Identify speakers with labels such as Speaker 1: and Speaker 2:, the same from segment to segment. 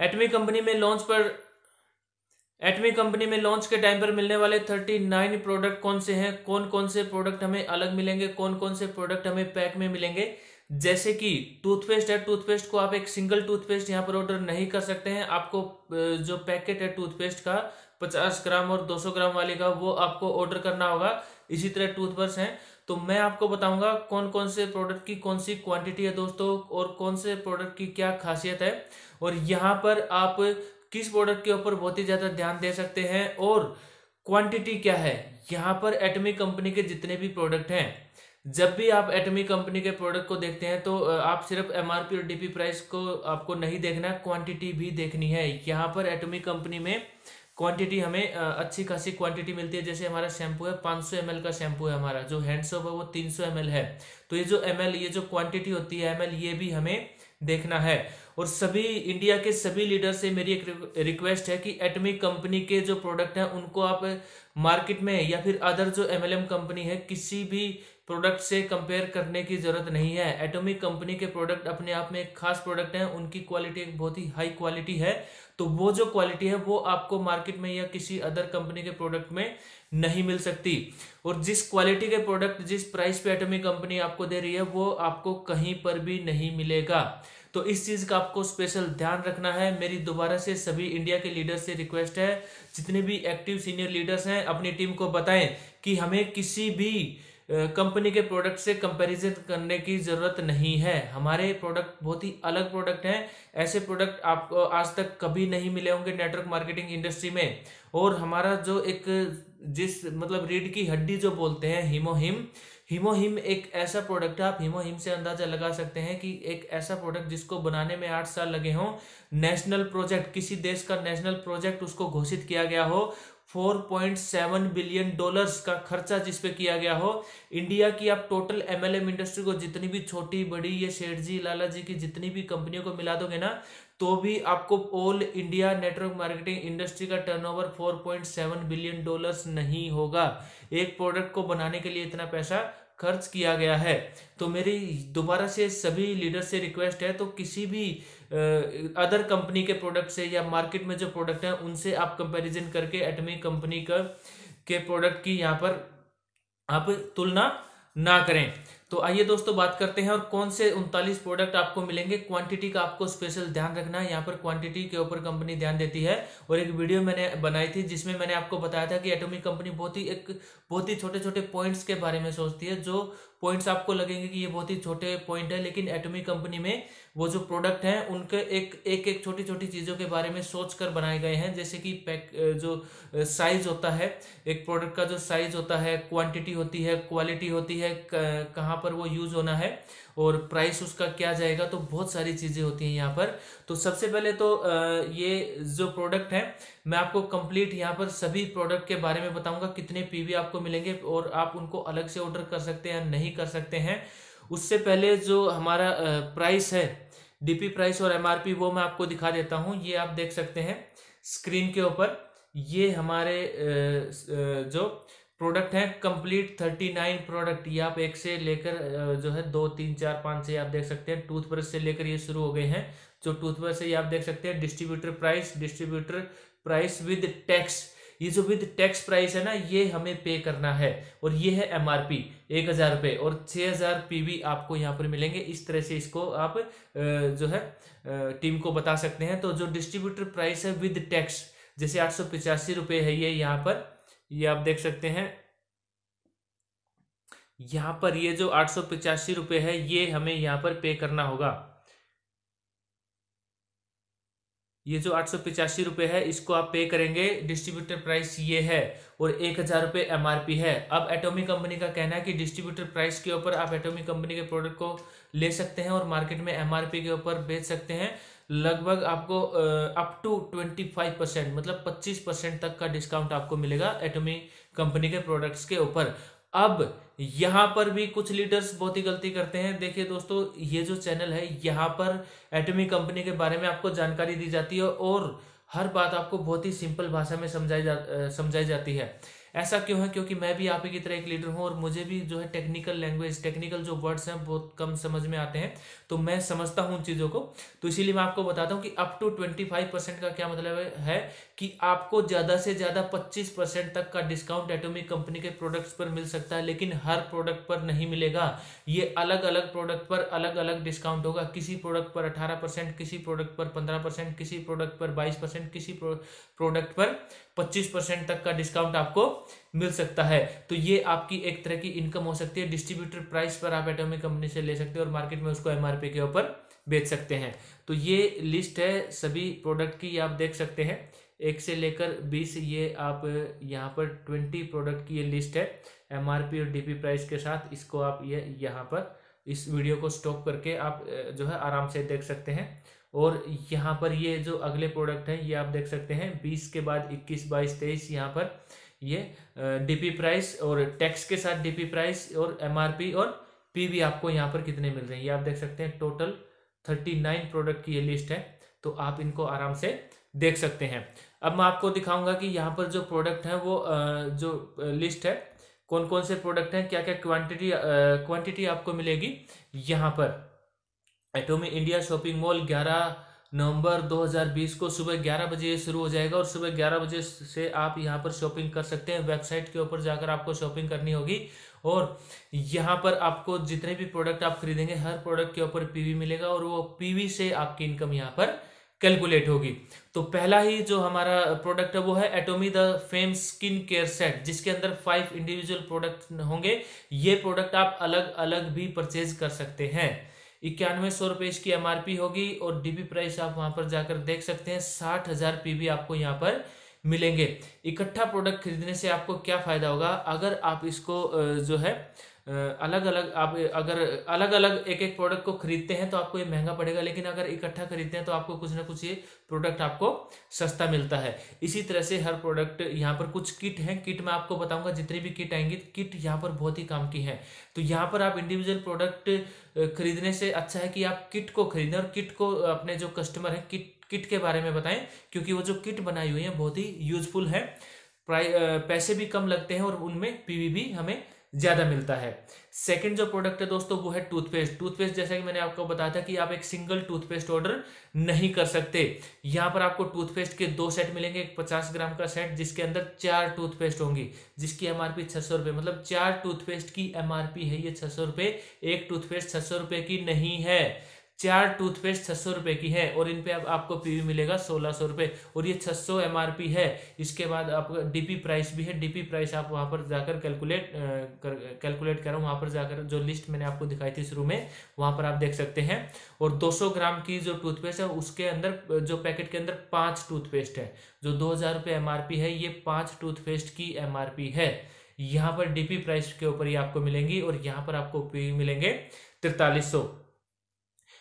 Speaker 1: एटमी company में launch पर एटमी company में लॉन्च के टाइम पर मिलने वाले 39 प्रोडक्ट कौन से हैं, कौन कौन से प्रोडक्ट हमें अलग मिलेंगे, कौन कौन से प्रोडक्ट हमें पैक में मिलेंगे। जैसे कि टूथपेस्ट है, टूथपेस्ट को आप एक सिंगल टूथपेस्ट यहाँ पर ऑर्डर नहीं कर सकते हैं। आपको जो पैकेट है टूथपेस्ट का 50 ग्राम और 200 ग्राम वाले का, वो आपको ऑर्डर करना होगा। इसी तरह टूथब्रश है। तो मैं आपको बताऊंगा कौन कौन से प्रोडक्ट की कौन सी क्वांटिटी है दोस्तों, और कौन से प्रोडक्ट की क्या खासियत है, और यहाँ पर आप किस प्रोडक्ट के ऊपर बहुत ही ज्यादा ध्यान दे सकते हैं, और क्वांटिटी क्या है। यहाँ पर एटमी कंपनी के जितने भी प्रोडक्ट हैं, जब भी आप एटमी कंपनी के प्रोडक्ट को देखते हैं तो आप सिर्फ एमआरपी और डीपी प्राइस को आपको नहीं देखना, क्वांटिटी भी देखनी है। यहाँ पर एटमी कंपनी में क्वांटिटी हमें अच्छी खासी क्वांटिटी मिलती है। जैसे हमारा शैम्पू है 500 ml का शैम्पू है, हमारा जो हैंड सोप है वो 300 ml है। तो ये जो ml, ये जो क्वांटिटी होती है ml, ये भी हमें देखना है। और सभी इंडिया के सभी लीडर से मेरी एक रिक्वेस्ट है कि एटमी कंपनी के जो प्रोडक्ट हैं उनको आप मार्केट में या फिर अदर जो एमएलएम कंपनी है, किसी भी प्रोडक्ट से कंपेयर करने की जरूरत नहीं है। एटॉमिक कंपनी के प्रोडक्ट अपने आप में एक खास प्रोडक्ट है, उनकी क्वालिटी एक बहुत ही हाई क्वालिटी है। तो वो जो क्वालिटी है वो आपको मार्केट में या किसी अदर कंपनी के प्रोडक्ट में नहीं मिल सकती। और जिस क्वालिटी के प्रोडक्ट, जिस प्राइस पे एटॉमिक कंपनी आपको दे रही है, वो आपको कहीं पर भी नहीं मिलेगा। तो इस चीज का आपको स्पेशल ध्यान रखना है। मेरी दोबारा से सभी इंडिया के लीडर से रिक्वेस्ट है, जितने भी एक्टिव सीनियर लीडर्स हैं अपनी टीम को बताएं कि हमें किसी भी कंपनी के प्रोडक्ट से कंपैरिजन करने की जरूरत नहीं है। हमारे प्रोडक्ट बहुत ही अलग प्रोडक्ट हैं। ऐसे प्रोडक्ट आपको आज तक कभी नहीं मिले होंगे नेटवर्क मार्केटिंग इंडस्ट्री में। और हमारा जो एक जिस मतलब रीढ़ की हड्डी जो बोलते हैं, हीमोहिम एक ऐसा प्रोडक्ट है। आप हीमोहिम से अंदाजा लगा सकते हैं कि एक ऐसा प्रोडक्ट जिसको बनाने में 8 साल लगे हों, नेशनल प्रोजेक्ट, किसी देश का नेशनल प्रोजेक्ट उसको घोषित किया गया हो, $4.7 बिलियन का खर्चा जिसपे किया गया हो। इंडिया की आप टोटल एमएलएम इंडस्ट्री को जितनी भी छोटी बड़ी, ये सेठ जी लाला जी की जितनी भी कंपनियों को मिला दोगे ना, तो भी आपको all India network marketing industry का टर्नओवर $4.7 बिलियन नहीं होगा। एक प्रोडक्ट को बनाने के लिए इतना पैसा खर्च किया गया है। तो मेरी दोबारा से सभी लीडर से रिक्वेस्ट है, तो किसी भी अदर कंपनी के प्रोडक्ट से या मार्केट में जो प्रोडक्ट है उनसे आप कंपैरिजन करके एटॉमिक कंपनी के प्रोडक्ट की यहाँ पर आप तुलना ना करें। तो आइए दोस्तों बात करते हैं और कौन से 39 प्रोडक्ट आपको मिलेंगे। क्वांटिटी का आपको स्पेशल ध्यान रखना है, यहाँ पर क्वांटिटी के ऊपर कंपनी ध्यान देती है। और एक वीडियो मैंने बनाई थी जिसमें मैंने आपको बताया था कि एटॉमिक कंपनी बहुत ही छोटे छोटे पॉइंट्स के बारे में सोचती है। जो पॉइंट्स आपको लगेंगे कि ये बहुत ही छोटे पॉइंट है, लेकिन एटॉमिक कंपनी में वो जो प्रोडक्ट हैं उनके एक छोटी छोटी चीजों के बारे में सोच कर बनाए गए हैं। जैसे कि जो साइज होता है, एक प्रोडक्ट का जो साइज होता है, क्वांटिटी होती है, क्वालिटी होती है, कहाँ पर वो यूज होना है, और प्राइस उसका क्या जाएगा। तो बहुत सारी चीजें होती हैं यहाँ पर। तो सबसे पहले तो ये जो प्रोडक्ट है मैं आपको कंप्लीट यहाँ पर सभी प्रोडक्ट के बारे में बताऊंगा, कितने पीवी आपको मिलेंगे और आप उनको अलग से ऑर्डर कर सकते हैं या नहीं कर सकते हैं। उससे पहले जो हमारा प्राइस है, डीपी प्राइस और एमआरपी, वो मैं आपको दिखा देता हूं। ये आप देख सकते हैं स्क्रीन के ऊपर। ये हमारे जो प्रोडक्ट हैं कंप्लीट 39 प्रोडक्ट, ये आप एक से लेकर जो है 2 3 4 5 6 आप देख सकते हैं। टूथब्रश से लेकर ये शुरू हो गए हैं। जो टूथब्रश है ये आप देख सकते हैं डिस्ट्रीब्यूटर प्राइस विद टैक्स। ये जो विद टैक्स प्राइस है ना, ये हमें पे करना है। और ये है एमआरपी 1000 रुपये, और 6000 पीवी आपको यहाँ पर मिलेंगे। इस तरह से इसको आप जो है टीम को बता सकते हैं। तो जो डिस्ट्रीब्यूटर प्राइस है विद टैक्स, जैसे 885 रुपये है ये यहाँ पर, ये आप देख सकते हैं। यहाँ पर ये जो 885 रुपये है ये हमें यहाँ पर पे करना होगा। ये जो 885 रुपये है इसको आप पे करेंगे। डिस्ट्रीब्यूटर प्राइस ये है, और 1000 रुपये एमआरपी है। अब एटॉमिक कंपनी का कहना है कि डिस्ट्रीब्यूटर प्राइस के ऊपर आप एटॉमिक कंपनी के प्रोडक्ट को ले सकते हैं और मार्केट में एमआरपी के ऊपर बेच सकते हैं। लगभग आपको अप टू 25%, मतलब 25% तक का डिस्काउंट आपको मिलेगा एटॉमिक कंपनी के प्रोडक्ट्स के ऊपर। अब यहाँ पर भी कुछ लीडर्स बहुत ही गलती करते हैं। देखिए दोस्तों, ये जो चैनल है यहाँ पर एटॉमिक कंपनी के बारे में आपको जानकारी दी जाती है और हर बात आपको बहुत ही सिंपल भाषा में समझाई जाती है। ऐसा क्यों है? क्योंकि मैं भी आप ही की तरह एक लीडर हूं और मुझे भी जो है टेक्निकल लैंग्वेज, टेक्निकल जो वर्ड्स हैं बहुत कम समझ में आते हैं, तो मैं समझता हूं उन चीज़ों को। तो इसीलिए मैं आपको बताता हूं कि अप टू 25% का क्या मतलब है कि आपको ज़्यादा से ज़्यादा 25% तक का डिस्काउंट एटॉमिक कंपनी के प्रोडक्ट्स पर मिल सकता है, लेकिन हर प्रोडक्ट पर नहीं मिलेगा। ये अलग अलग प्रोडक्ट पर अलग अलग डिस्काउंट होगा। किसी प्रोडक्ट पर 18%, किसी प्रोडक्ट पर 15%, किसी प्रोडक्ट पर 22%, किसी प्रोडक्ट पर 25% तक का डिस्काउंट आपको मिल सकता है। तो ये आपकी एक तरह की इनकम हो सकती है। डिस्ट्रीब्यूटर प्राइस पर आप एटॉमिक कंपनी से ले सकते हैं और मार्केट में उसको एमआरपी के ऊपर बेच सकते हैं। तो ये लिस्ट है सभी प्रोडक्ट की, आप देख सकते हैं 1 से लेकर 20, ये आप यहाँ पर 20 प्रोडक्ट की ये लिस्ट है एमआरपी और डीपी प्राइस के साथ। इसको आप ये यहाँ पर इस वीडियो को स्टॉप करके आप जो है आराम से देख सकते हैं। और यहाँ पर ये जो अगले प्रोडक्ट हैं ये आप देख सकते हैं 20 के बाद 21, 22, 23 यहाँ पर ये डीपी प्राइस और टैक्स के साथ डीपी प्राइस और एमआरपी और पीवी आपको यहाँ पर कितने मिल रहे हैं ये आप देख सकते हैं। टोटल 39 प्रोडक्ट की ये लिस्ट है, तो आप इनको आराम से देख सकते हैं। अब मैं आपको दिखाऊंगा कि यहाँ पर जो प्रोडक्ट है वो जो लिस्ट है कौन कौन से प्रोडक्ट हैं, क्या क्या क्वांटिटी आपको मिलेगी। यहाँ पर एटॉमी इंडिया शॉपिंग मॉल 11 नवंबर 2020 को सुबह 11 बजे शुरू हो जाएगा और सुबह 11 बजे से आप यहाँ पर शॉपिंग कर सकते हैं। वेबसाइट के ऊपर जाकर आपको शॉपिंग करनी होगी और यहाँ पर आपको जितने भी प्रोडक्ट आप खरीदेंगे हर प्रोडक्ट के ऊपर पीवी मिलेगा और वो पीवी से आपकी इनकम यहाँ पर कैलकुलेट होगी। तो पहला ही जो हमारा प्रोडक्ट है वो है एटॉमी the fame skin care set, जिसके अंदर 5 इंडिविजुअल प्रोडक्ट होंगे। ये प्रोडक्ट आप अलग अलग भी परचेज कर सकते हैं। 9100 रुपये इसकी एमआरपी होगी और डीपी प्राइस आप वहां पर जाकर देख सकते हैं। 60,000 पीवी आपको यहाँ पर मिलेंगे। इकट्ठा प्रोडक्ट खरीदने से आपको क्या फायदा होगा? अगर आप इसको जो है अलग अलग आप अगर अलग अलग एक एक प्रोडक्ट को खरीदते हैं तो आपको ये महंगा पड़ेगा, लेकिन अगर इकट्ठा खरीदते हैं तो आपको कुछ ना कुछ ये प्रोडक्ट आपको सस्ता मिलता है। इसी तरह से हर प्रोडक्ट यहाँ पर कुछ किट हैं, किट मैं आपको बताऊंगा। जितनी भी किट आएंगी किट यहाँ पर बहुत ही काम की है। तो यहाँ पर आप इंडिविजुअल प्रोडक्ट खरीदने से अच्छा है कि आप किट को खरीदें और किट को अपने जो कस्टमर है किट के बारे में बताएं, क्योंकि वो जो किट बनाई हुई है बहुत ही यूजफुल है। पैसे भी कम लगते हैं और उनमें पीवी भी हमें ज्यादा मिलता है। सेकंड जो प्रोडक्ट है दोस्तों वो है टूथपेस्ट। टूथपेस्ट जैसा कि मैंने आपको बताया था कि आप एक सिंगल टूथपेस्ट ऑर्डर नहीं कर सकते। यहाँ पर आपको टूथपेस्ट के 2 सेट मिलेंगे। एक 50 ग्राम का सेट जिसके अंदर 4 टूथपेस्ट होंगी, जिसकी एमआरपी 600 रुपये, मतलब 4 टूथपेस्ट की एमआरपी है ये 600 रुपये। एक टूथपेस्ट 600 रुपये की नहीं है, 4 टूथपेस्ट 600 रुपये की है और इन पे अब आपको पीवी मिलेगा 1600 रुपये और ये 600 एमआरपी है। इसके बाद आपका डीपी प्राइस भी है। डीपी प्राइस आप वहां पर जाकर कैलकुलेट कर रहा हूँ, वहां पर जाकर जो लिस्ट मैंने आपको दिखाई थी शुरू में वहां पर आप देख सकते हैं। और 200 ग्राम की जो टूथपेस्ट है उसके अंदर जो पैकेट के अंदर 5 टूथपेस्ट है। जो 2000 रुपये एमआरपी है ये 5 टूथपेस्ट की एमआरपी है। यहाँ पर डीपी प्राइस के ऊपर ये आपको मिलेंगी और यहाँ पर आपको पीवी मिलेंगे 4300।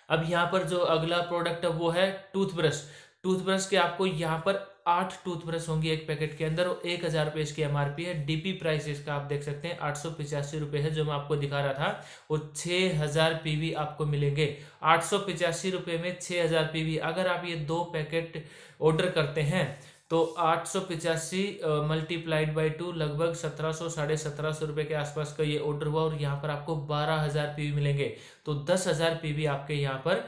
Speaker 1: अब यहाँ पर जो अगला प्रोडक्ट है वो है टूथब्रश। टूथब्रश के आपको यहाँ पर 8 टूथब्रश होंगी एक पैकेट के अंदर और 1000 रुपये इसकी एमआरपी है। डीपी प्राइस इसका आप देख सकते हैं 885 रुपये है जो मैं आपको दिखा रहा था और 6000 पीवी आपको मिलेंगे। 885 रुपये में 6000 पीवी। अगर आप ये 2 पैकेट ऑर्डर करते हैं तो 885 मल्टीप्लाइड बाई 2 लगभग 1700 1750 रुपये के आसपास का ये ऑर्डर हुआ और यहाँ पर आपको 12,000 पीवी मिलेंगे। तो 10,000 पीवी आपके यहाँ पर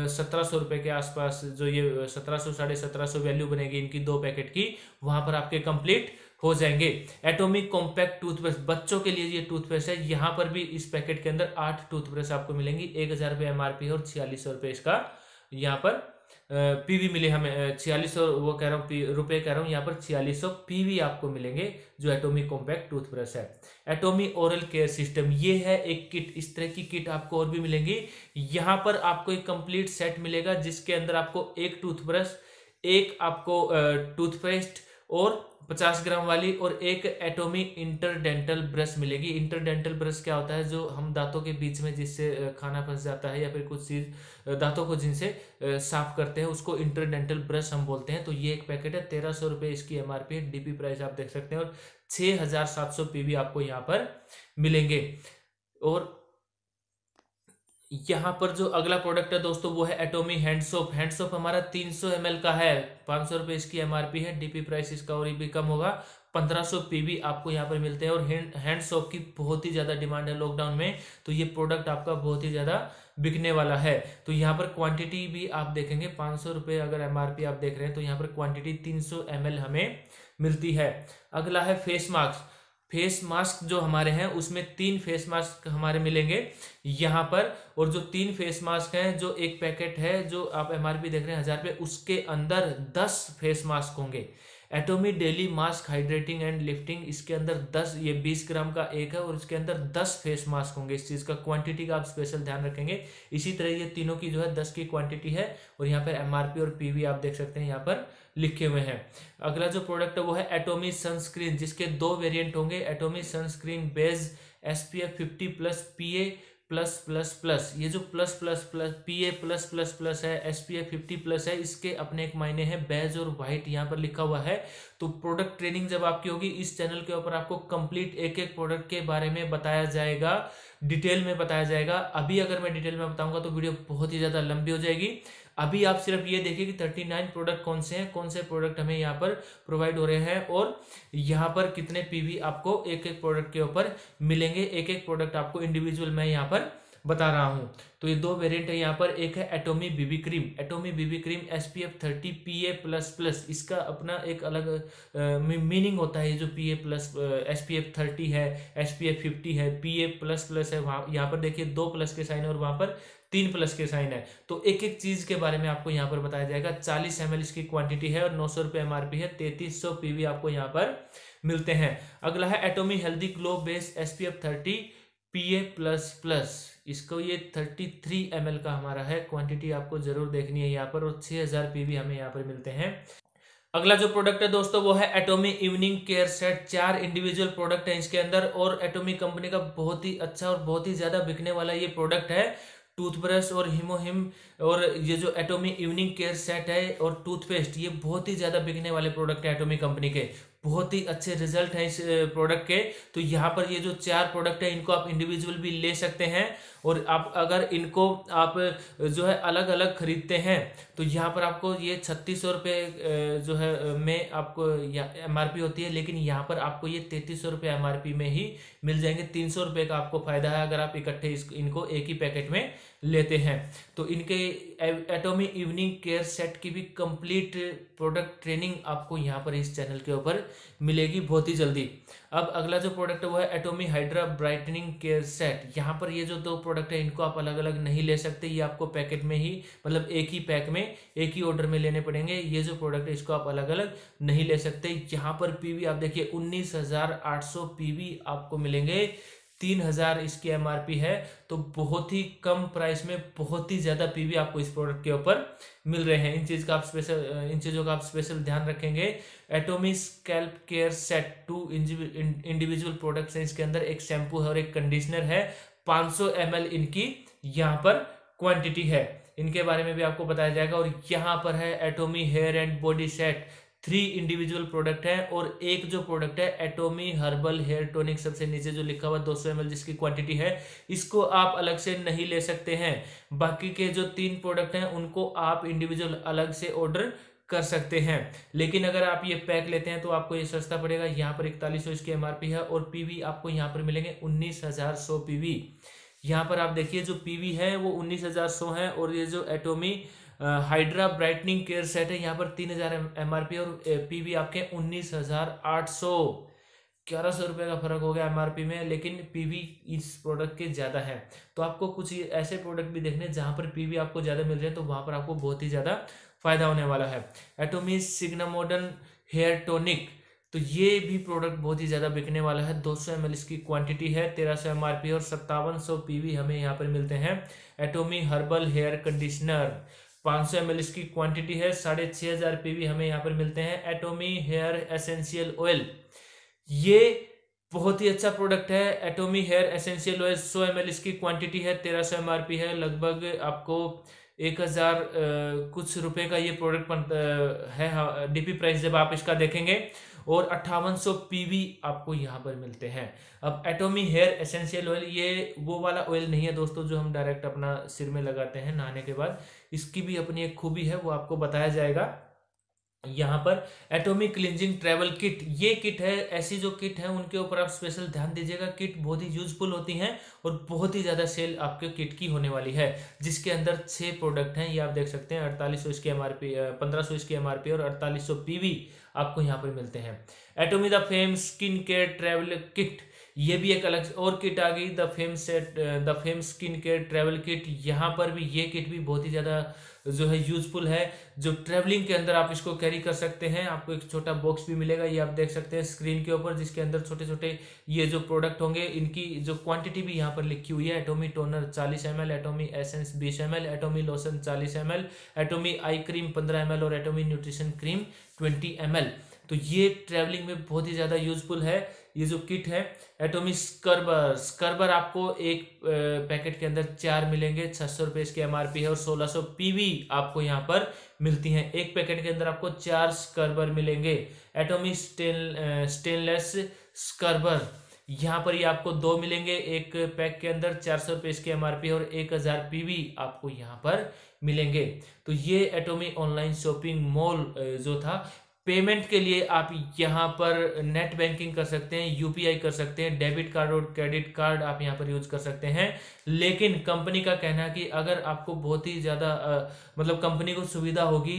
Speaker 1: 1700 रुपये के आसपास, जो ये 1700 1750 वैल्यू बनेगी इनकी 2 पैकेट की, वहां पर आपके कंप्लीट हो जाएंगे। एटॉमिक कॉम्पैक्ट टूथब्रश बच्चों के लिए ये टूथब्रश है। यहाँ पर भी इस पैकेट के अंदर 8 टूथब्रश आपको मिलेंगी। 1000 रुपये एमआरपी है और 4600 रुपये इसका यहाँ पर पीवी मिले हमें। 4600 वो कह रहा हूँ रुपये कह रहा हूँ, यहाँ पर 4600 पीवी आपको मिलेंगे जो एटॉमिक कॉम्पैक्ट टूथब्रश है। एटॉमी ओरल केयर सिस्टम ये है एक किट। इस तरह की किट आपको और भी मिलेंगी। यहाँ पर आपको एक कंप्लीट सेट मिलेगा जिसके अंदर आपको एक टूथब्रश, एक आपको टूथपेस्ट और 50 ग्राम वाली और एक एटॉमी इंटरडेंटल ब्रश मिलेगी। इंटरडेंटल ब्रश क्या होता है? जो हम दांतों के बीच में जिससे खाना फंस जाता है या फिर कुछ चीज दांतों को जिनसे साफ करते हैं उसको इंटरडेंटल ब्रश हम बोलते हैं। तो ये एक पैकेट है, 1300 रुपये इसकी एमआरपी है। डीपी प्राइस आप देख सकते हैं और 6700 पीवी आपको यहाँ पर मिलेंगे। और यहाँ पर जो अगला प्रोडक्ट है दोस्तों वो है एटॉमी हैंड सोप। हैंड सोप हमारा 300 ml का है, 500 रुपये इसकी एमआरपी है। डीपी प्राइस इसका और भी कम होगा, 1500 पीवी आपको यहाँ पर मिलते हैं। और हैंड सोप की बहुत ही ज़्यादा डिमांड है लॉकडाउन में, तो ये प्रोडक्ट आपका बहुत ही ज़्यादा बिकने वाला है। तो यहाँ पर क्वांटिटी भी आप देखेंगे 500 रुपये अगर एमआरपी आप देख रहे हैं तो यहाँ पर क्वांटिटी 300 ml हमें मिलती है। अगला है फेस मास्क। फेस मास्क जो हमारे हैं उसमें 3 फेस मास्क हमारे मिलेंगे यहाँ पर। और जो 3 फेस मास्क हैं, जो एक पैकेट है जो आप एमआरपी देख रहे हैं 1000 रुपये, उसके अंदर 10 फेस मास्क होंगे। Atomy daily mask hydrating and lifting, इसके अंदर 10, ये 20 ग्राम का एक है और इसके अंदर 10 फेस मास्क होंगे। इस चीज़ का क्वांटिटी का आप स्पेशल ध्यान रखेंगे। इसी तरह ये तीनों की जो है 10 की क्वांटिटी है और यहाँ पर एमआरपी और पीवी आप देख सकते हैं यहाँ पर लिखे हुए हैं। अगला जो प्रोडक्ट है वो है एटोमी सनस्क्रीन, जिसके 2 वेरिएंट होंगे। Atomy sunscreen beige SPF 50+ PA+++। ये जो PA+++ है, SPF 50+ है, इसके अपने एक मायने हैं बेज और वाइट यहाँ पर लिखा हुआ है। तो प्रोडक्ट ट्रेनिंग जब आपकी होगी इस चैनल के ऊपर आपको कंप्लीट एक एक प्रोडक्ट के बारे में बताया जाएगा, डिटेल में बताया जाएगा। अभी अगर मैं डिटेल में बताऊंगा तो वीडियो बहुत ही ज़्यादा लंबी हो जाएगी। अभी आप सिर्फ ये देखिए कि 39 प्रोडक्ट कौन से हैं, कौन से प्रोडक्ट हमें यहाँ पर प्रोवाइड हो रहे हैं और यहाँ पर कितने पीवी आपको एक एक प्रोडक्ट के ऊपर मिलेंगे। एक एक प्रोडक्ट आपको इंडिविजुअल मैं यहाँ पर बता रहा हूँ। तो ये 2 वेरिएंट है यहाँ पर। एक है Atomy BB cream. Atomy BB cream SPF 30 PA++, इसका अपना एक अलग मीनिंग होता है। ये जो SPF 30 है, SPF 50 है, PA++ है, वहाँ यहाँ पर देखिए 2 प्लस के साइन है और वहाँ पर 3 प्लस के साइन है। तो एक एक चीज के बारे में आपको यहाँ पर बताया जाएगा। 40 ml इसकी क्वांटिटी है और 900 रुपये एमआरपी है। 3300 पीवी आपको यहाँ पर मिलते हैं। अगला है Atomy healthy glow base SPF 30 PA++। इसको ये 33 ml का हमारा है, क्वांटिटी आपको जरूर देखनी है यहाँ पर। और 6000 पीवी हमें यहाँ पर मिलते हैं। अगला जो प्रोडक्ट है दोस्तों वो है Atomy evening care set. 4 individual product हैं इसके अंदर और एटोमी कंपनी का बहुत ही अच्छा और बहुत ही ज्यादा बिकने वाला ये प्रोडक्ट है। टूथब्रश और हिमोहिम और ये जो एटोमी इवनिंग केयर सेट है और टूथपेस्ट, ये बहुत ही ज्यादा बिकने वाले प्रोडक्ट है एटोमी कंपनी के। बहुत ही अच्छे रिजल्ट हैं इस प्रोडक्ट के। तो यहाँ पर ये जो 4 प्रोडक्ट है इनको आप इंडिविजुअल भी ले सकते हैं और आप अगर इनको आप जो है अलग अलग खरीदते हैं तो यहाँ पर आपको ये 3600 रुपये जो है में आपको एमआरपी होती है, लेकिन यहाँ पर आपको ये 3300 रुपये एमआरपी में ही मिल जाएंगे। 300 रुपये का आपको फायदा है अगर आप इकट्ठे इनको एक ही पैकेट में लेते हैं। तो इनके एटोमी इवनिंग केयर सेट की भी कंप्लीट प्रोडक्ट ट्रेनिंग आपको यहाँ पर इस चैनल के ऊपर मिलेगी बहुत ही जल्दी। अब अगला जो प्रोडक्ट है वो है Atomy hydra brightening care set. यहाँ पर ये जो 2 प्रोडक्ट है इनको आप अलग अलग नहीं ले सकते, ये आपको पैकेट में ही मतलब एक ही पैक में एक ही ऑर्डर में लेने पड़ेंगे। ये जो प्रोडक्ट है इसको आप अलग अलग नहीं ले सकते। यहाँ पर पीवी आप देखिए 19,800 पीवी आपको मिलेंगे। 3000 इसकी एमआरपी है। तो बहुत ही कम प्राइस में बहुत ही ज्यादा पीवी आपको इस प्रोडक्ट के ऊपर मिल रहे हैं। इन चीजों का आप स्पेशल ध्यान रखेंगे। Atomy scalp care set 2 individual products हैं। इसके अंदर एक शैम्पू है और एक कंडीशनर है। 500 ml इनकी यहाँ पर क्वांटिटी है। इनके बारे में भी आपको बताया जाएगा। और यहाँ पर है Atomy hair and body set. 3 individual product है और एक जो प्रोडक्ट है एटोमी हर्बल हेयर टॉनिक, सबसे नीचे जो लिखा हुआ 200 ml जिसकी क्वांटिटी है, इसको आप अलग से नहीं ले सकते हैं। बाकी के जो 3 प्रोडक्ट हैं उनको आप इंडिविजुअल अलग से ऑर्डर कर सकते हैं। लेकिन अगर आप ये पैक लेते हैं तो आपको ये सस्ता पड़ेगा। यहाँ पर 4100 इसकी एमआरपी है और पीवी आपको यहाँ पर मिलेंगे 19100 पीवी। यहाँ पर आप देखिए जो पीवी है वो 19100 है और ये जो Atomy hydra brightening care set है यहाँ पर 3000 एमआरपी और पीवी आपके 19800। 1100 रुपये का फर्क हो गया एमआरपी में, लेकिन पीवी इस प्रोडक्ट के ज्यादा है। तो आपको कुछ ऐसे प्रोडक्ट भी देखने जहां पर पीवी आपको ज्यादा मिल रहे हैं तो वहां पर आपको बहुत ही ज्यादा फायदा होने वाला है। एटोमी सिग्नामोडन हेयर टॉनिक, तो ये भी प्रोडक्ट बहुत ही ज्यादा बिकने वाला है। 200 ml इसकी क्वांटिटी है। 1300 एमआरपी और 5700 पीवी हमें यहाँ पर मिलते हैं। Atomy herbal hair conditioner 500 ml इसकी क्वांटिटी है। 6500 पीवी हमें यहाँ पर मिलते हैं। एटोमी हेयर एसेंशियल ऑयल, ये बहुत ही अच्छा प्रोडक्ट है। Atomy hair essential oil 100 ml इसकी क्वांटिटी है। 1300 एमआरपी है। लगभग आपको 1000 कुछ रुपए का ये प्रोडक्ट है डीपी प्राइस जब आप इसका देखेंगे। और 5800 पीवी आपको यहाँ पर मिलते हैं। अब एटोमी हेयर एसेंशियल ऑयल, ये वो वाला ऑयल नहीं है दोस्तों जो हम डायरेक्ट अपना सिर में लगाते हैं नहाने के बाद। इसकी भी अपनी एक खूबी है, वो आपको बताया जाएगा। यहाँ पर एटॉमिक क्लींजिंग ट्रैवल किट, ये किट है, ऐसी जो किट है उनके ऊपर आप स्पेशल ध्यान दीजिएगा। किट बहुत ही यूजफुल होती हैं और बहुत ही ज़्यादा सेल आपके किट की होने वाली है, जिसके अंदर 6 प्रोडक्ट हैं, ये आप देख सकते हैं। 4800 इसकी एमआरपी, 1500 इसकी एमआरपी और 4800 पीवी आपको यहाँ पर मिलते हैं। एटॉमी the fame skin care travel kit, ये भी एक अलग और किट आ गई, the fame skin care travel kit. यहाँ पर भी ये किट भी बहुत ही ज़्यादा जो है यूजफुल है, जो ट्रैवलिंग के अंदर आप इसको कैरी कर सकते हैं। आपको एक छोटा बॉक्स भी मिलेगा, ये आप देख सकते हैं स्क्रीन के ऊपर, जिसके अंदर छोटे छोटे ये जो प्रोडक्ट होंगे, इनकी जो क्वांटिटी भी यहाँ पर लिखी हुई है। एटॉमी toner 40 ml, एटॉमी essence 20 ml, एटॉमी lotion 40 ml, एटॉमी eye cream 15 ml और एटॉमी न्यूट्रिशन क्रीम 20 ml। तो ये ट्रैवलिंग में बहुत ही ज़्यादा यूजफुल है ये जो किट है। एटॉमी स्क्रबर आपको एक पैकेट के अंदर 4 मिलेंगे, 600 रुपये इसकी एमआरपी है और 1600 पीवी आपको यहाँ पर मिलती हैं। एक पैकेट के अंदर आपको 4 स्क्रबर मिलेंगे। एटॉमी स्टेनलेस स्क्रबर, यहाँ पर ये आपको 2 मिलेंगे एक पैक के अंदर, 400 रुपये इसकी एमआरपी और 1000 पीवी आपको यहाँ पर मिलेंगे। तो ये एटॉमी ऑनलाइन शॉपिंग मॉल जो था, पेमेंट के लिए आप यहाँ पर नेट बैंकिंग कर सकते हैं, यूपीआई कर सकते हैं, डेबिट कार्ड और क्रेडिट कार्ड आप यहाँ पर यूज कर सकते हैं। लेकिन कंपनी का कहना है कि अगर आपको बहुत ही ज़्यादा मतलब कंपनी को सुविधा होगी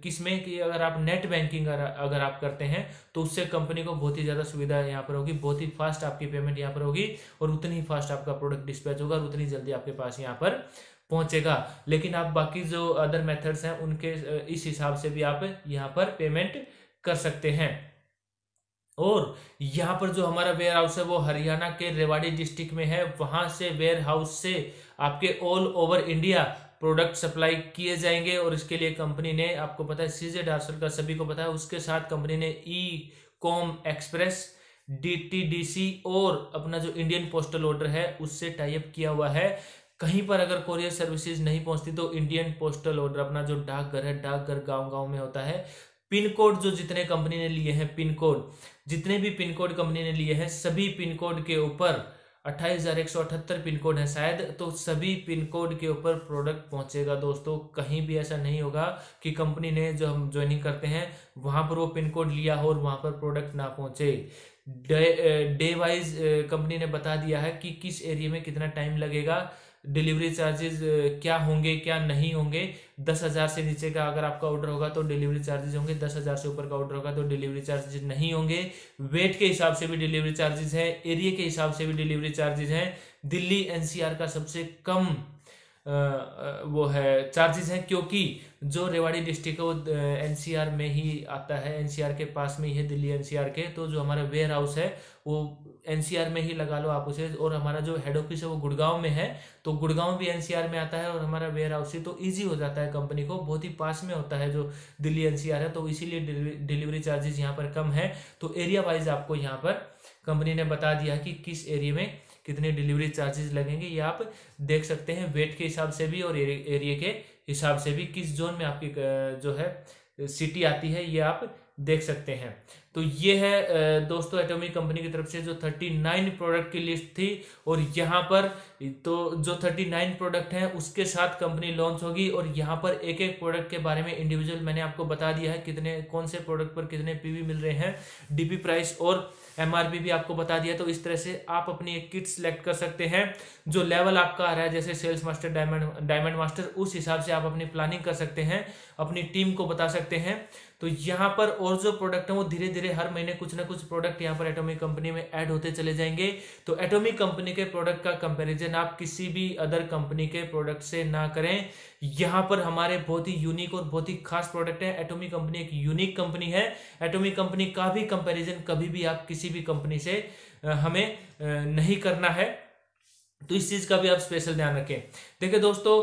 Speaker 1: किसमें कि अगर आप नेट बैंकिंग अगर आप करते हैं तो उससे कंपनी को बहुत ही ज़्यादा सुविधा यहाँ पर होगी, बहुत ही फास्ट आपकी पेमेंट यहाँ पर होगी और उतनी ही फास्ट आपका प्रोडक्ट डिस्पैच होगा और उतनी जल्दी आपके पास यहाँ पर पहुंचेगा। लेकिन आप बाकी जो अदर मेथड्स हैं उनके इस हिसाब से भी आप यहाँ पर पेमेंट कर सकते हैं। और यहाँ पर जो हमारा वेयर हाउस है वो हरियाणा के रेवाड़ी डिस्ट्रिक्ट में है। वहां से वेयर हाउस से आपके all over India product supply किए जाएंगे और इसके लिए कंपनी ने, आपको पता है सीजे डार्सल का सभी को पता है, उसके साथ कंपनी ने ई कॉम एक्सप्रेस, डीटीडीसी और अपना जो इंडियन पोस्टल ऑर्डर है उससे टाई अप किया हुआ है। कहीं पर अगर कोरियर सर्विसेज नहीं पहुंचती तो इंडियन पोस्टल ऑर्डर, अपना जो डाकघर है, डाकघर गांव-गांव में होता है। पिन कोड जो जितने कंपनी ने लिए हैं, पिन कोड जितने भी पिन कोड कंपनी ने लिए हैं, सभी पिन कोड के ऊपर 28,178 पिन कोड है शायद, तो सभी पिन कोड के ऊपर प्रोडक्ट पहुंचेगा दोस्तों। कहीं भी ऐसा नहीं होगा कि कंपनी ने जो हम ज्वाइनिंग करते हैं वहां पर वो पिन कोड लिया हो और वहां पर प्रोडक्ट ना पहुंचे। डे वाइज कंपनी ने बता दिया है कि किस एरिया में कितना टाइम लगेगा, डिलीवरी चार्जेस क्या होंगे क्या नहीं होंगे। 10,000 से नीचे का अगर आपका ऑर्डर होगा तो डिलीवरी चार्जेस होंगे, 10,000 से ऊपर का ऑर्डर होगा तो डिलीवरी चार्जेस नहीं होंगे। वेट के हिसाब से भी डिलीवरी चार्जेस है, एरिया के हिसाब से भी डिलीवरी चार्जेस हैं। दिल्ली एनसीआर का सबसे कम वो है चार्जेस हैं, क्योंकि जो रेवाड़ी डिस्ट्रिक्ट है वो एनसीआर में ही आता है, एनसीआर के पास में ही है दिल्ली एनसीआर के। तो जो हमारा वेयर हाउस है वो एनसीआर में ही लगा लो आप उसे, और हमारा जो हेड ऑफिस है वो गुड़गांव में है, तो गुड़गांव भी एनसीआर में आता है और हमारा वेयर हाउस ही, तो ईजी हो जाता है कंपनी को, बहुत ही पास में होता है जो दिल्ली एनसीआर है, तो इसीलिए डिलीवरी चार्जेस यहाँ पर कम है। तो एरिया वाइज आपको यहाँ पर कंपनी ने बता दिया कि किस एरिया में कितने डिलीवरी चार्जेस लगेंगे, ये आप देख सकते हैं वेट के हिसाब से भी और एरिया के हिसाब से भी, किस जोन में आपकी जो है सिटी आती है ये आप देख सकते हैं। तो ये है दोस्तों एटॉमी कंपनी की तरफ से जो 39 प्रोडक्ट की लिस्ट थी, और यहाँ पर तो जो 39 प्रोडक्ट हैं उसके साथ कंपनी लॉन्च होगी, और यहाँ पर एक एक प्रोडक्ट के बारे में इंडिविजुअल मैंने आपको बता दिया है, कितने कौन से प्रोडक्ट पर कितने पीवी मिल रहे हैं, डीपी प्राइस और एमआरपी भी आपको बता दिया। तो इस तरह से आप अपनी एक किट सिलेक्ट कर सकते हैं जो लेवल आपका आ रहा है, जैसे सेल्स मास्टर, डायमंड मास्टर, उस हिसाब से आप अपनी प्लानिंग कर सकते हैं, अपनी टीम को बता सकते हैं। तो यहाँ पर और जो प्रोडक्ट है वो धीरे धीरे हर महीने कुछ ना कुछ प्रोडक्ट यहाँ पर एटॉमी कंपनी में ऐड होते चले जाएंगे। तो एटॉमी कंपनी के प्रोडक्ट का कंपैरिजन आप किसी भी अदर कंपनी के प्रोडक्ट से ना करें। यहाँ पर हमारे बहुत ही यूनिक और बहुत ही खास प्रोडक्ट है। एटॉमी कंपनी एक यूनिक कंपनी है। एटॉमी कंपनी का भी कंपैरिजन कभी भी आप किसी भी कंपनी से हमें नहीं करना है, तो इस चीज का भी आप स्पेशल ध्यान रखें। देखिए दोस्तों,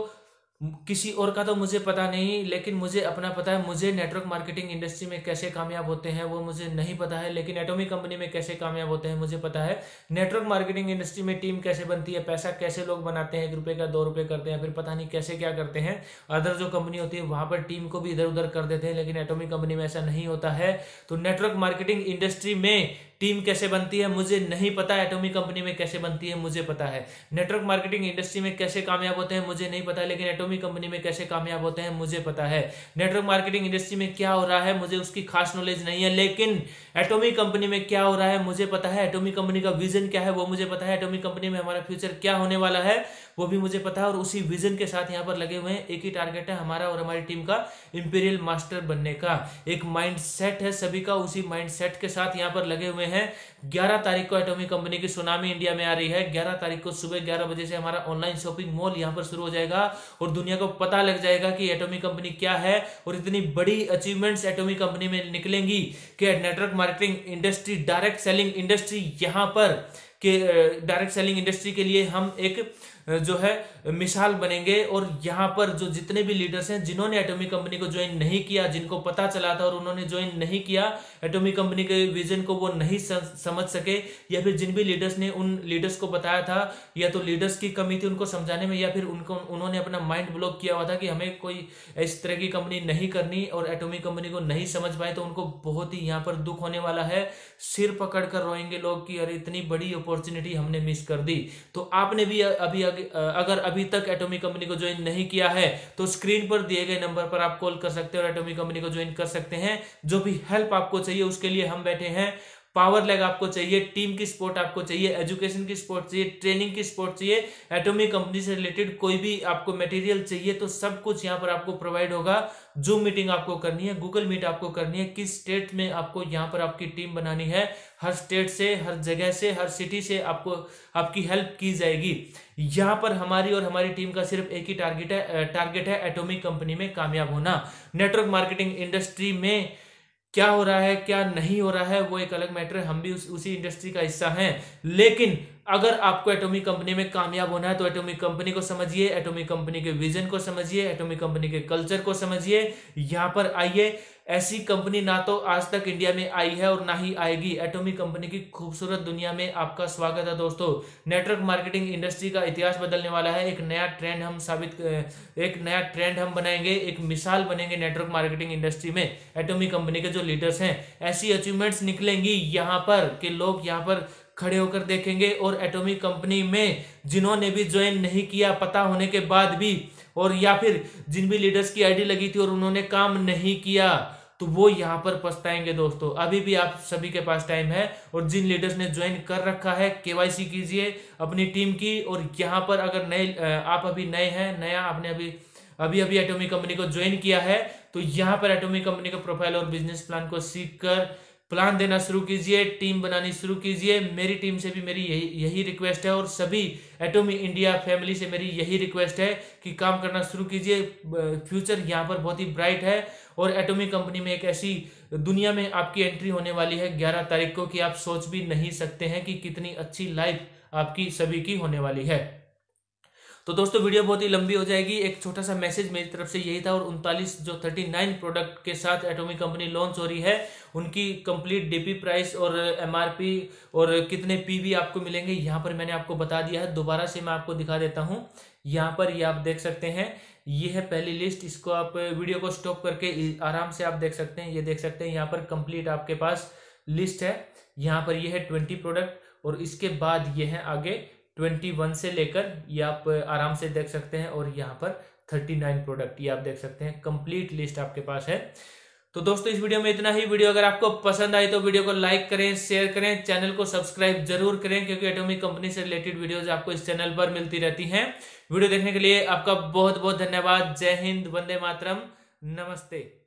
Speaker 1: किसी और का तो मुझे पता नहीं, लेकिन मुझे अपना पता है। मुझे नेटवर्क मार्केटिंग इंडस्ट्री में कैसे कामयाब होते हैं वो मुझे नहीं पता है, लेकिन एटॉमी कंपनी में कैसे कामयाब होते हैं मुझे पता है। नेटवर्क मार्केटिंग इंडस्ट्री में टीम कैसे बनती है, पैसा कैसे लोग बनाते हैं, 1 रुपये का 2 रुपये करते हैं, फिर पता नहीं कैसे क्या करते हैं। अदर जो कंपनी होती है वहां पर टीम को भी इधर उधर कर देते हैं, लेकिन एटॉमी कंपनी में ऐसा नहीं होता है। तो नेटवर्क मार्केटिंग इंडस्ट्री में टीम कैसे बनती है मुझे नहीं पता, एटॉमिक कंपनी में कैसे बनती है मुझे पता है। नेटवर्क मार्केटिंग इंडस्ट्री में कैसे कामयाब होते हैं मुझे नहीं पता, लेकिन एटॉमिक कंपनी में कैसे कामयाब होते हैं मुझे पता है। नेटवर्क मार्केटिंग इंडस्ट्री में क्या हो रहा है मुझे उसकी खास नॉलेज नहीं है, लेकिन एटॉमिक कंपनी में क्या हो रहा है मुझे पता है। एटॉमिक कंपनी का विजन क्या है वो मुझे पता है। एटॉमिक कंपनी में हमारा फ्यूचर क्या होने वाला है वो भी मुझे पता है, और उसी विजन के साथ यहाँ पर लगे हुए हैं। एक ही टारगेट है हमारा और हमारी टीम का, इंपीरियल मास्टर बनने का। एक माइंडसेट है सभी का, उसी माइंडसेट के साथ यहाँ पर लगे हुए हैं। 11 तारीख को एटॉमिक कंपनी की सुनामी इंडिया में आ रही है। 11 तारीख को सुबह 11 बजे से हमारा ऑनलाइन शॉपिंग मॉल यहाँ पर शुरू हो जाएगा और दुनिया को पता लग जाएगा कि एटॉमिक कंपनी क्या है, और इतनी बड़ी अचीवमेंट्स एटॉमिक कंपनी में निकलेंगी कि network marketing industry, direct selling industry, यहाँ पर के डायरेक्ट सेलिंग इंडस्ट्री के लिए हम एक जो है मिसाल बनेंगे। और यहाँ पर जो जितने भी लीडर्स हैं जिन्होंने एटॉमिक कंपनी को ज्वाइन नहीं किया, जिनको पता चला था और उन्होंने ज्वाइन नहीं किया, एटॉमिक कंपनी के विजन को वो नहीं समझ सके, या फिर जिन भी लीडर्स ने उन लीडर्स को बताया था, या तो लीडर्स की कमी थी उनको समझाने में, या फिर उन्होंने अपना माइंड ब्लॉक किया हुआ था कि हमें कोई इस तरह की कंपनी नहीं करनी, और एटॉमिक कंपनी को नहीं समझ पाए, तो उनको बहुत ही यहाँ पर दुख होने वाला है। सिर पकड़ कर रोएंगे लोग कि अरे इतनी बड़ी अपॉर्चुनिटी हमने मिस कर दी। तो आपने भी अगर अभी तक एटॉमिक कंपनी को ज्वाइन नहीं किया है तो स्क्रीन पर दिए गए नंबर पर आप कॉल कर सकते हैं और एटॉमिक कंपनी को ज्वाइन कर सकते हैं। जो भी हेल्प आपको चाहिए उसके लिए हम बैठे हैं। पावर लैग आपको चाहिए, टीम की सपोर्ट आपको चाहिए, एजुकेशन की सपोर्ट चाहिए, ट्रेनिंग की सपोर्ट चाहिए, एटॉमिक कंपनी से रिलेटेड कोई भी आपको मटेरियल चाहिए, तो सब कुछ यहाँ पर आपको प्रोवाइड होगा। जूम मीटिंग आपको करनी है, गूगल मीट आपको करनी है, किस स्टेट में आपको यहाँ पर आपकी टीम बनानी है, हर स्टेट से, हर जगह से, हर सिटी से आपको आपकी हेल्प की जाएगी। यहाँ पर हमारी और हमारी टीम का सिर्फ एक ही टारगेट है एटॉमिक कंपनी में कामयाब होना। नेटवर्क मार्केटिंग इंडस्ट्री में क्या हो रहा है क्या नहीं हो रहा है वो एक अलग मैटर है, हम भी उसी इंडस्ट्री का हिस्सा हैं। लेकिन अगर आपको एटॉमिक कंपनी में कामयाब होना है तो एटॉमिक कंपनी को समझिए, एटॉमिक कंपनी के विजन को समझिए, एटॉमिक कंपनी के कल्चर को समझिए, यहाँ पर आइए। ऐसी कंपनी ना तो आज तक इंडिया में आई है और ना ही आएगी। एटॉमिक कंपनी की खूबसूरत दुनिया में आपका स्वागत है दोस्तों। नेटवर्क मार्केटिंग इंडस्ट्री का इतिहास बदलने वाला है। एक नया ट्रेंड हम बनाएंगे, एक मिसाल बनेंगे नेटवर्क मार्केटिंग इंडस्ट्री में। एटॉमिक कंपनी के जो लीडर्स हैं, ऐसी अचीवमेंट्स निकलेंगी यहाँ पर कि लोग यहाँ पर खड़े होकर देखेंगे। और एटॉमिक कंपनी में जिन्होंने भी ज्वाइन नहीं किया पता होने के बाद भी, और या फिर जिन भी लीडर्स की आईडी लगी थी और उन्होंने काम नहीं किया, तो वो यहाँ पर पछताएंगे दोस्तों। अभी भी आप सभी के पास टाइम है, और जिन लीडर्स ने ज्वाइन कर रखा है केवाईसी कीजिए अपनी टीम की। और यहाँ पर अगर आप अभी नए हैं, नया आपने अभी एटॉमिक कंपनी को ज्वाइन किया है, तो यहाँ पर एटॉमिक कंपनी का प्रोफाइल और बिजनेस प्लान को सीख कर प्लान देना शुरू कीजिए, टीम बनानी शुरू कीजिए। मेरी टीम से भी मेरी यही रिक्वेस्ट है, और सभी एटॉमिक इंडिया फैमिली से मेरी यही रिक्वेस्ट है कि काम करना शुरू कीजिए। फ्यूचर यहाँ पर बहुत ही ब्राइट है, और एटॉमिक कंपनी में एक ऐसी दुनिया में आपकी एंट्री होने वाली है 11 तारीख को कि आप सोच भी नहीं सकते हैं कि कितनी अच्छी लाइफ आपकी सभी की होने वाली है। तो दोस्तों वीडियो बहुत ही लंबी हो जाएगी, एक छोटा सा मैसेज मेरी तरफ से यही था। और 39 प्रोडक्ट के साथ एटॉमिक कंपनी लॉन्च हो रही है, उनकी कंप्लीट डीपी प्राइस और एमआरपी और कितने पीवी आपको मिलेंगे यहाँ पर मैंने आपको बता दिया है। दोबारा से मैं आपको दिखा देता हूँ, यहाँ पर ये आप देख सकते हैं, ये है पहली लिस्ट। इसको आप वीडियो को स्टॉप करके आराम से आप देख सकते हैं, ये देख सकते हैं यहाँ पर कंप्लीट आपके पास लिस्ट है। यहाँ पर ये है 20 प्रोडक्ट, और इसके बाद ये है आगे 21 से लेकर, ये आप आराम से देख सकते हैं। और यहाँ पर 39 प्रोडक्ट, ये आप देख सकते हैं, कंप्लीट लिस्ट आपके पास है। तो दोस्तों इस वीडियो में इतना ही। वीडियो अगर आपको पसंद आई तो वीडियो को लाइक करें, शेयर करें, चैनल को सब्सक्राइब जरूर करें, क्योंकि एटॉमिक कंपनी से रिलेटेड वीडियोज आपको इस चैनल पर मिलती रहती हैं। वीडियो देखने के लिए आपका बहुत बहुत धन्यवाद। जय हिंद, वंदे मातरम, नमस्ते।